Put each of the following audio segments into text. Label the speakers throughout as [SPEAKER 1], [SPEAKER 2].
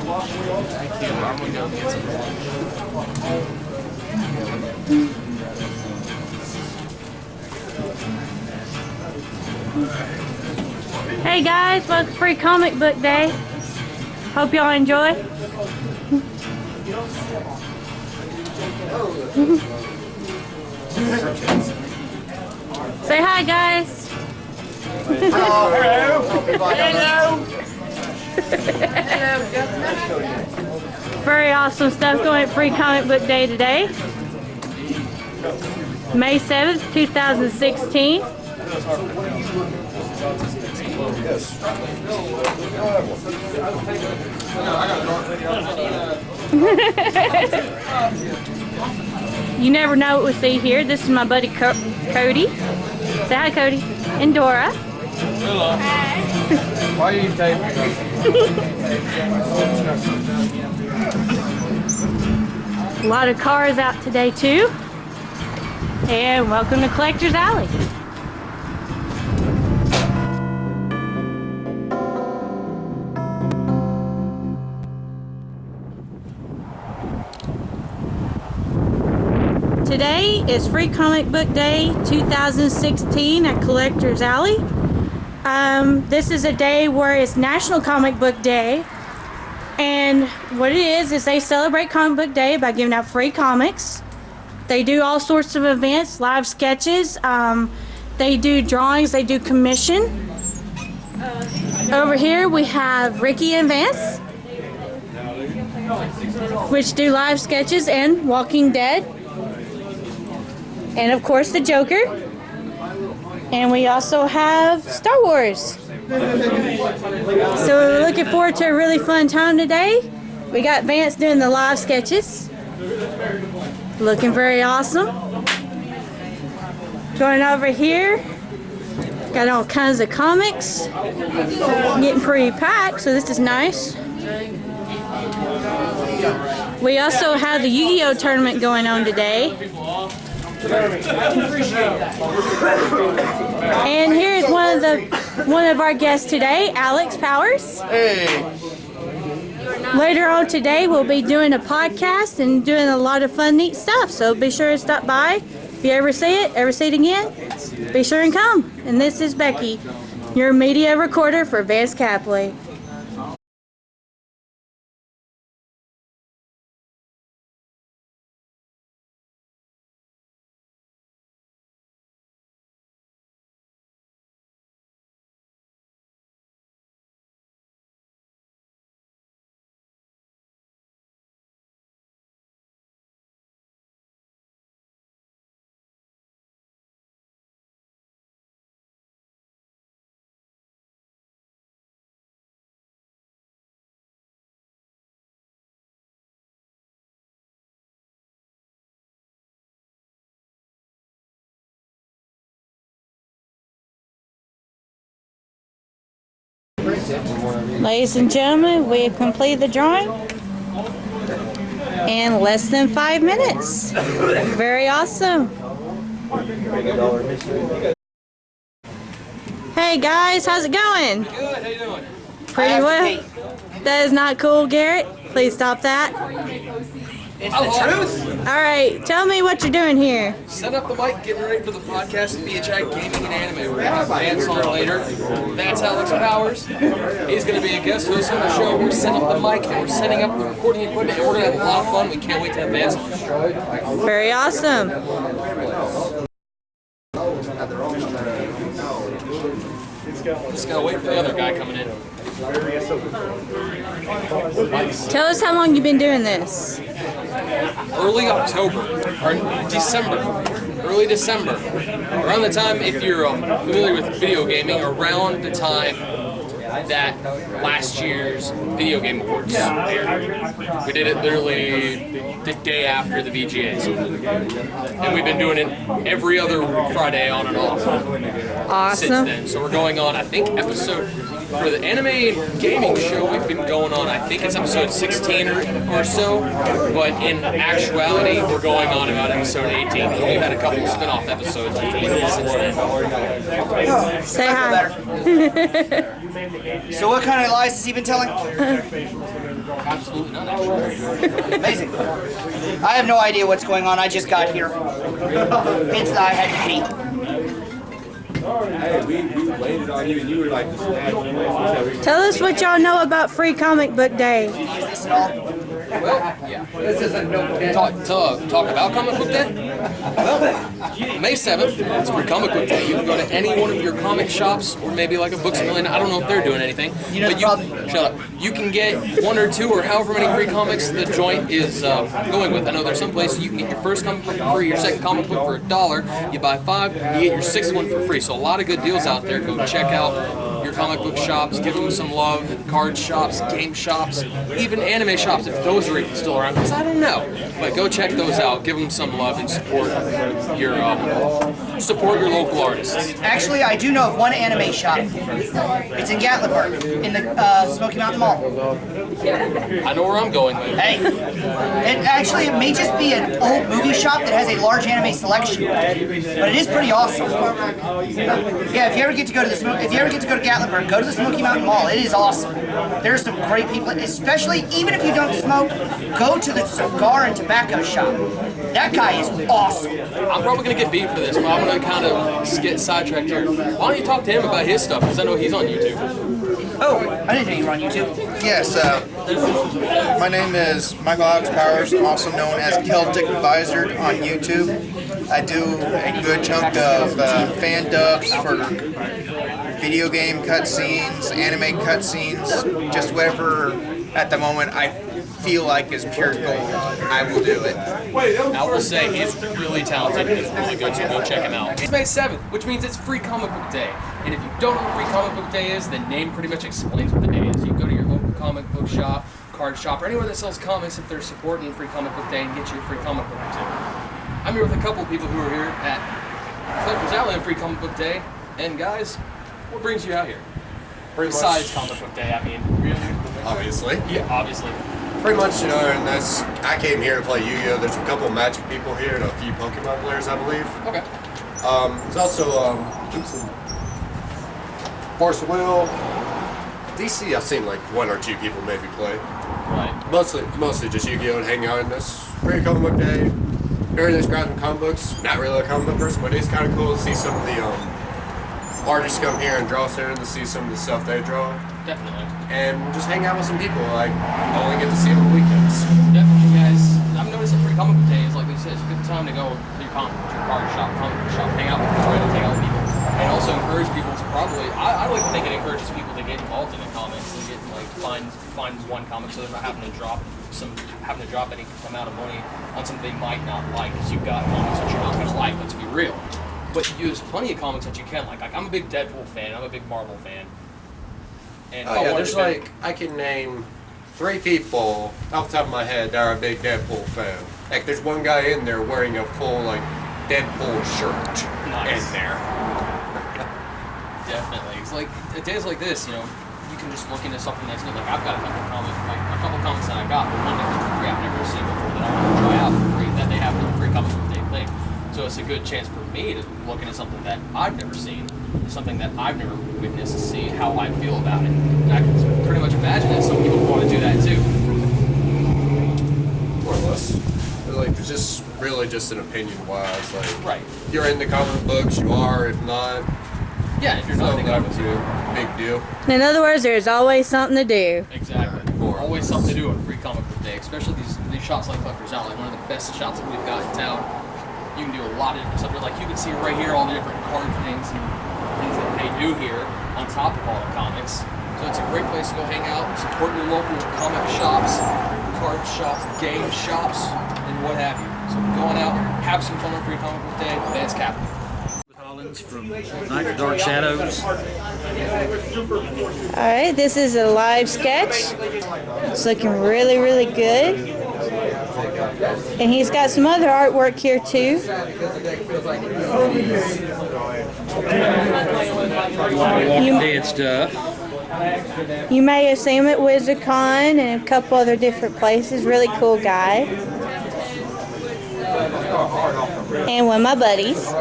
[SPEAKER 1] Thank you. I'm gonna go get some lunch.
[SPEAKER 2] Hey guys, welcome to Free Comic Book Day. Hope y'all enjoy. Say hi, guys.
[SPEAKER 1] Hello. Hello.
[SPEAKER 2] Very awesome stuff going at Free Comic Book Day today. May 7th, 2016. You never know what we see here. This is my buddy Cody. Say hi, Cody. And Dora.
[SPEAKER 1] Hello. Hi. Why are you taping?
[SPEAKER 2] A lot of cars out today too. And welcome to Collector's Alley. Today is Free Comic Book Day 2016 at Collector's Alley. This is a day where it's National Comic Book Day. And what it is they celebrate Comic Book Day by giving out free comics. They do all sorts of events, live sketches. They do drawings, they do commission. Over here we have Ricky and Vance, which do live sketches and Walking Dead. And of course the Joker. And we also have Star Wars. So we're looking forward to a really fun time today. We got Vance doing the live sketches. Looking very awesome. Going over here, got all kinds of comics. Getting pretty packed, so this is nice. We also have the Yu-Gi-Oh tournament going on today. And here's one of our guests today, Alex Powers.
[SPEAKER 1] Hey.
[SPEAKER 2] Later on today, we'll be doing a podcast and doing a lot of fun, neat stuff. So be sure to stop by. If you ever see it again, be sure and come. And this is Becky, your media recorder for Vance Capley. Ladies and gentlemen, we have completed the drawing in less than 5 minutes. Very awesome. Hey guys, how's it going?
[SPEAKER 1] Good. How you doing?
[SPEAKER 2] Pretty well. That is not cool, Garrett. Please stop that.
[SPEAKER 1] It's the truth.
[SPEAKER 2] Alright, tell me what you're doing here.
[SPEAKER 1] Set up the mic, getting ready for the podcast, BHI Gaming and Anime. We're going to have Vance on later. That's Alex Powers. He's going to be a guest host on the show. We're setting up the mic, and we're setting up the recording equipment, and we're going to have a lot of fun. We can't wait to have Vance on the show.
[SPEAKER 2] Very awesome.
[SPEAKER 1] Just going to wait for the other guy coming in.
[SPEAKER 2] Tell us how long you've been doing this.
[SPEAKER 1] Early October, or early December, around the time, if you're familiar with video gaming, around the time that last year's Video Game Awards aired. We did it literally the day after the VGAs. And we've been doing it every other Friday on and off since then. So we're going on, I think, for the anime and gaming show, we've been going on, I think it's episode 16 or so, but in actuality, we're going on about episode 18. We've had a couple of spin-off episodes since then.
[SPEAKER 2] Say hi.
[SPEAKER 3] So what kind of lies has he been telling?
[SPEAKER 1] Absolutely none, actually.
[SPEAKER 3] Amazing. I have no idea what's going on. I just got here. Hence I had to pee.
[SPEAKER 4] Hey, we waited on you and you were like just
[SPEAKER 2] Tell us what y'all know about Free Comic Book Day.
[SPEAKER 3] Is this at all?
[SPEAKER 1] Well, yeah. Talk about Comic Book Day? Well, May 7th, it's Free Comic Book Day. You can go to any one of your comic shops, or maybe like a Books A Million. I don't know if they're doing anything.
[SPEAKER 3] You know,
[SPEAKER 1] but shut up. You can get 1 or 2 or however many free comics the joint is going with. I know there's some places you can get your first comic book for free, your second comic book for $1. You buy 5, you get your 6th one for free. So a lot of good deals out there. Go check out your comic book shops, give them some love, card shops, game shops, even anime shops if those are even still around, because I don't know. But go check those out, give them some love, and support your local artists.
[SPEAKER 3] Actually, I do know of one anime shop. It's in Gatlinburg, in the Smoky Mountain Mall.
[SPEAKER 1] I know where I'm going with.
[SPEAKER 3] Hey, it may just be an old movie shop that has a large anime selection, but it is pretty awesome. Yeah, if you ever get to go to Gatlinburg, go to the Smoky Mountain Mall. It is awesome. There's some great people, especially even if you don't smoke, go to the cigar and tobacco shop. That guy is awesome.
[SPEAKER 1] I'm probably going to get beat for this, but I'm going to kind of get sidetracked here. Why don't you talk to him about his stuff, because I know he's on YouTube.
[SPEAKER 3] Oh, I didn't know you were on YouTube.
[SPEAKER 5] Yes, my name is Michael Alex Powers, also known as Celtic Advisor on YouTube. I do a good chunk of fan dubs for video game cutscenes, anime cutscenes, just whatever at the moment I feel like is pure gold, I will do it.
[SPEAKER 1] I will say he's really talented and he's really good, so go check him out. It's May 7th, which means it's Free Comic Book Day. And if you don't know what Free Comic Book Day is, the name pretty much explains what the day is. You go to your local comic book shop, card shop, or anywhere that sells comics if they're supporting Free Comic Book Day and get you a free comic book or two. I'm here with a couple of people who are here at Collector's Alley on Free Comic Book Day. And guys, what brings you out here? Besides Comic Book Day, I mean, really?
[SPEAKER 4] obviously.
[SPEAKER 1] Yeah, obviously.
[SPEAKER 4] Pretty much, and I came here to play Yu-Gi-Oh! There's a couple of Magic people here and a few Pokemon players, I believe.
[SPEAKER 1] Okay.
[SPEAKER 4] There's also Force of Will. DC, I've seen like 1 or 2 people maybe play.
[SPEAKER 1] Right.
[SPEAKER 4] Mostly just Yu-Gi-Oh! And hang out in this Free Comic Book Day. During this grab some comic books. Not really a comic book person, but it's kind of cool to see some of the artists come here and draw there and to see some of the stuff they draw.
[SPEAKER 1] Definitely.
[SPEAKER 4] And just hang out with some people. Like, I only get to see them on weekends.
[SPEAKER 1] Definitely, guys. I've noticed that Free Comic Book Day is, like we said, it's a good time to go to your card shop, comic book shop, hang out with friends, hang out with people, and also encourage people to probably. I like to think it encourages people to get involved in the comics and get find one comic so they're not having to drop any amount of money on something they might not like, because you've got comics that you're not gonna like. Let's be real. But there's plenty of comics that you can like. Like, I'm a big Deadpool fan. I'm a big Marvel fan. And
[SPEAKER 4] There's like, I can name 3 people off the top of my head that are a big Deadpool fan. Like, there's one guy in there wearing a full, like, Deadpool shirt
[SPEAKER 1] Nice.
[SPEAKER 4] in there.
[SPEAKER 1] Definitely. It's like, at days like this, you know, you can just look into something that's new. Like, I've got a couple comics that I got, but one that for free I've never seen before that I want to try out for free, that they have for the Free Comic Book Day thing. So it's a good chance for me to look into something that I've never seen, something that I've never witnessed, to see how I feel about it. And I can pretty much imagine that some people want to do that too.
[SPEAKER 4] More or less. Like, it's just really just an opinion-wise. Like,
[SPEAKER 1] Right.
[SPEAKER 4] you're into comic books, you are. If not,
[SPEAKER 1] Yeah, if you're
[SPEAKER 4] it's
[SPEAKER 1] not
[SPEAKER 4] not
[SPEAKER 1] thinking
[SPEAKER 4] that
[SPEAKER 1] of it.
[SPEAKER 4] big deal.
[SPEAKER 2] In other words, there's always something to do.
[SPEAKER 1] Exactly.
[SPEAKER 4] More or
[SPEAKER 1] Always
[SPEAKER 4] less.
[SPEAKER 1] something to do on Free Comic Book Day, especially these shops like Collector's Alley, one of the best shops that we've got in town. You can do a lot of different stuff. Like, you can see right here all the different card things and things that they do here on top of all the comics. So it's a great place to go hang out, support your local comic shops, card shops, game shops, and what have you. So go on out, have some fun on Free Comic Book Day. Vance, Capley.
[SPEAKER 6] From Night of Dark Shadows.
[SPEAKER 2] Alright, this is a live sketch. It's looking really, really good. And he's got some other artwork here too.
[SPEAKER 6] Walking Dead stuff.
[SPEAKER 2] You may have seen him at WizardCon and a couple other different places. Really cool guy. And one of my buddies.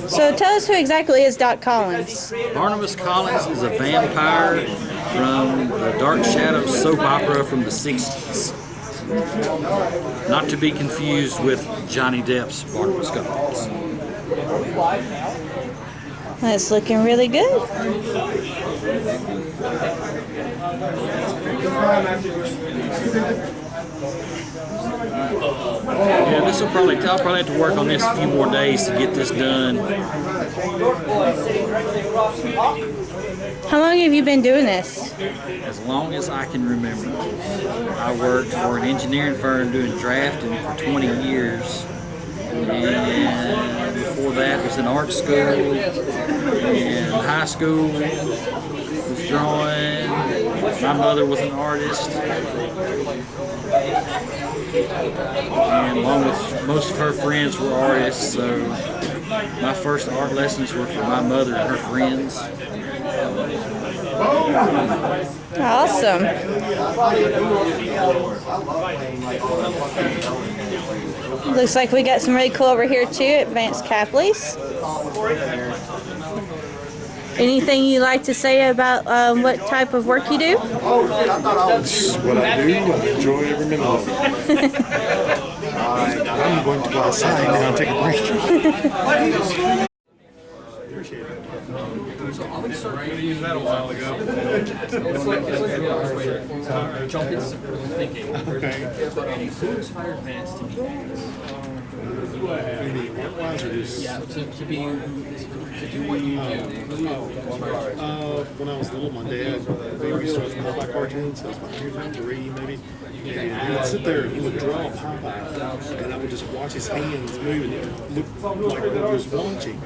[SPEAKER 2] So tell us who exactly is Doc Collins.
[SPEAKER 6] Barnabas Collins is a vampire from the Dark Shadows soap opera from the 60s. Not to be confused with Johnny Depp's Barnabas Collins.
[SPEAKER 2] That's looking really good.
[SPEAKER 6] Yeah, I'll probably have to work on this a few more days to get this done.
[SPEAKER 2] How long have you been doing this?
[SPEAKER 6] As long as I can remember. I worked for an engineering firm doing drafting for 20 years. And before that was in art school. And high school was drawing. My mother was an artist. And along with most of her friends were artists, so my first art lessons were from my mother and her friends.
[SPEAKER 2] Awesome. Looks like we got some really cool over here too at Vance Capley's. Anything you like to say about what type of work you do?
[SPEAKER 7] It's what I do. I enjoy every minute of it. I'm going to go outside now and take a break.
[SPEAKER 8] Used that a while ago.
[SPEAKER 1] Jump into some thinking.
[SPEAKER 8] Who inspired Vance to be to do what you do?
[SPEAKER 7] When I was little, my dad, they used to watch Popeye cartoons, so I was about 2 or 3 maybe, and he would sit there and he would draw Popeye, and I would just watch his hands move, and it looked like what I was watching.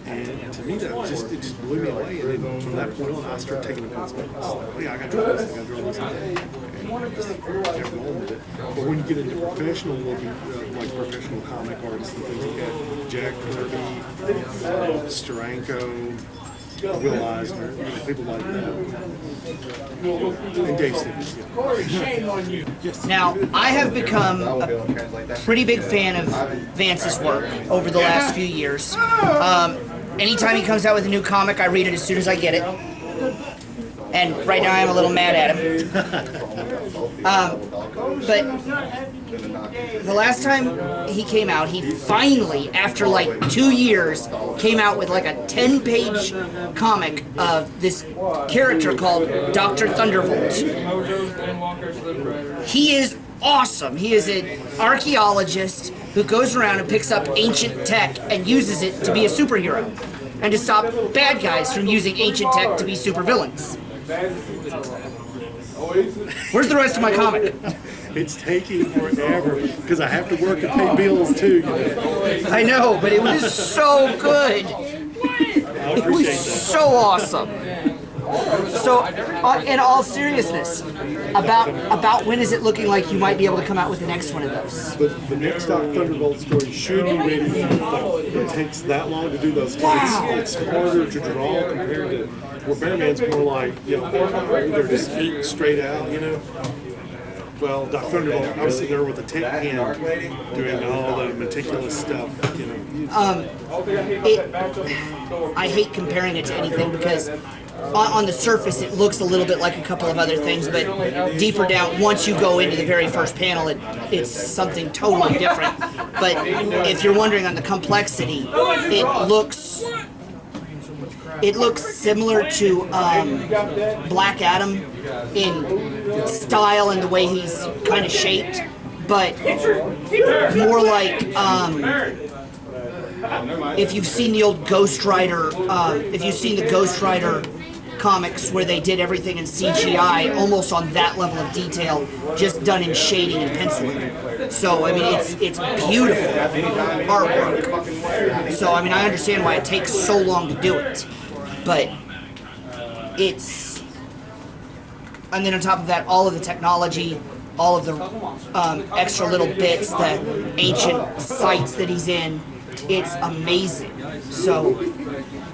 [SPEAKER 7] And to me, it just blew me away. And then from that point on, I started taking it as oh yeah, I got to draw this, I got to draw this. And just kept going with it. But when you get into professional looking, like professional comic artists and things like that, Jack Kirby, Steranko, Will Eisner, people like that. And Dave Stevens.
[SPEAKER 3] Now, I have become a pretty big fan of Vance's work over the last few years. Anytime he comes out with a new comic, I read it as soon as I get it. And right now I'm a little mad at him. But the last time he came out, he finally, after like 2 years, came out with like a 10-page comic of this character called Dr. Thunderbolt. He is awesome. He is an archaeologist who goes around and picks up ancient tech and uses it to be a superhero and to stop bad guys from using ancient tech to be supervillains. Where's the rest of my comic?
[SPEAKER 7] It's taking forever because I have to work and pay bills too. You know?
[SPEAKER 3] I know, but it was so good. It was so awesome. So, in all seriousness, about when is it looking like you might be able to come out with the next one of those?
[SPEAKER 7] The next Doc Thunderbolt story should be ready. It takes that long to do those. It's harder to draw compared to where Bearman's more like, you know, they're just eating straight out, you know. Well, Doc Thunderbolt, I was sitting there with a tech pen doing all the meticulous stuff, you know.
[SPEAKER 3] I hate comparing it to anything because on the surface it looks a little bit like a couple of other things, but deeper down, once you go into the very first panel, it's something totally different. But if you're wondering on the complexity, it looks similar to Black Adam in style and the way he's kind of shaped, but more like if you've seen the old Ghost Rider, if you've seen the Ghost Rider comics where they did everything in CGI, almost on that level of detail, just done in shading and penciling. So, I mean, it's beautiful artwork. So, I mean, I understand why it takes so long to do it. But it's, and then on top of that, all of the technology, all of the extra little bits, the ancient sites that he's in, it's amazing. So,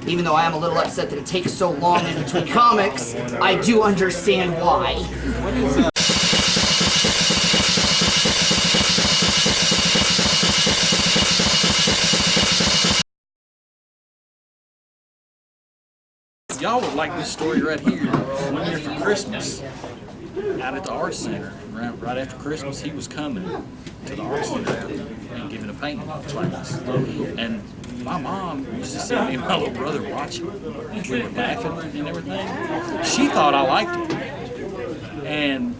[SPEAKER 3] even though I am a little upset that it takes so long in between comics, I do understand why.
[SPEAKER 6] y'all would like this story right here. One year for Christmas, out at the Art Center, right after Christmas, he was coming to the Art Center and giving a painting class. And my mom used to see me and my little brother watching. We were laughing and everything. She thought I liked it. And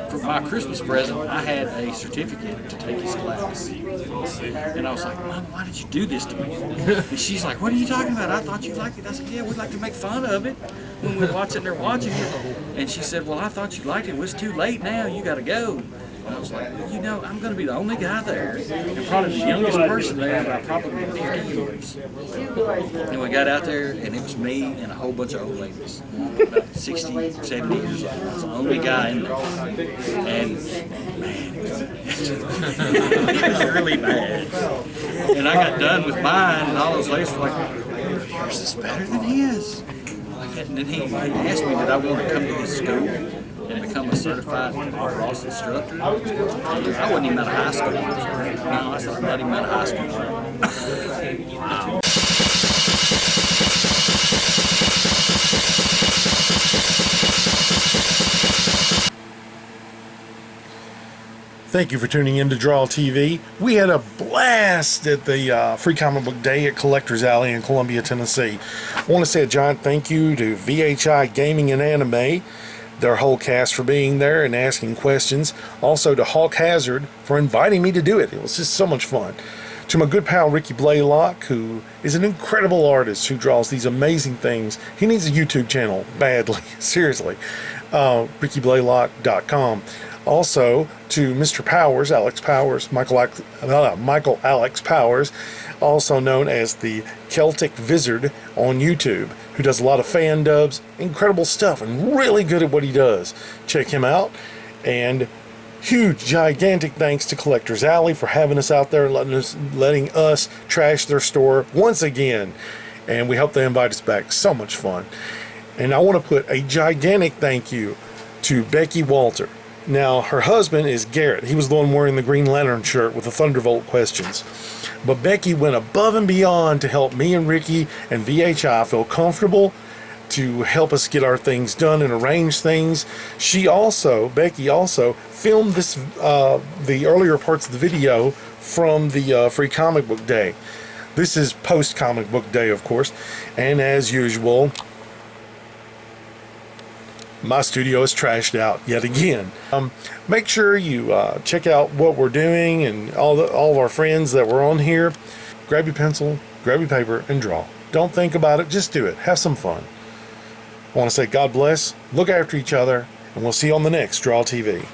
[SPEAKER 6] for my Christmas present, I had a certificate to take his class. And I was like, Mom, why did you do this to me? And she's like, what are you talking about? I thought you liked it. I said, yeah, we like to make fun of it when we're watching it. And she said, well, I thought you liked it. Well, it's too late now. You got to go. And I was like, well, you know, I'm going to be the only guy there, and probably the youngest person there by probably 50 years. And we got out there, and it was me and a whole bunch of old ladies, about 60, 70 years old. I was the only guy in there. And, man, it was really bad. And I got done with mine, and all those ladies were like, yours is better than his. And then he asked me did I want to come to his school and become a certified Bob Ross instructor. I wasn't even out of high school. No, I said, I'm not even out of high school. Wow.
[SPEAKER 7] Thank you for tuning in to Draw TV. We had a blast at the Free Comic Book Day at Collector's Alley in Columbia, Tennessee. I want to say a giant thank you to VHI Gaming and Anime, their whole cast for being there and asking questions. Also to Hawk Hazard for inviting me to do it. It was just so much fun. To my good pal Ricky Blaylock, who is an incredible artist who draws these amazing things. He needs a YouTube channel badly, seriously. RickyBlaylock.com. Also to Mr. Powers, Alex Powers, Michael Alex Powers, also known as the Celtic Vizard on YouTube, who does a lot of fan dubs, incredible stuff, and really good at what he does. Check him out. And huge, gigantic thanks to Collector's Alley for having us out there and letting us trash their store once again. And we hope they invite us back. So much fun. And I want to put a gigantic thank you to Becky Walter. Now, her husband is Garrett. He was the one wearing the Green Lantern shirt with the Thunderbolt questions. But Becky went above and beyond to help me and Ricky and VHI feel comfortable, to help us get our things done and arrange things. Becky also filmed this, the earlier parts of the video from the Free Comic Book Day. This is post Comic Book Day, of course. And as usual, my studio is trashed out yet again. Make sure you check out what we're doing and all of our friends that were on here. Grab your pencil, grab your paper, and draw. Don't think about it, just do it. Have some fun. I want to say God bless, look after each other, and we'll see you on the next Draw TV.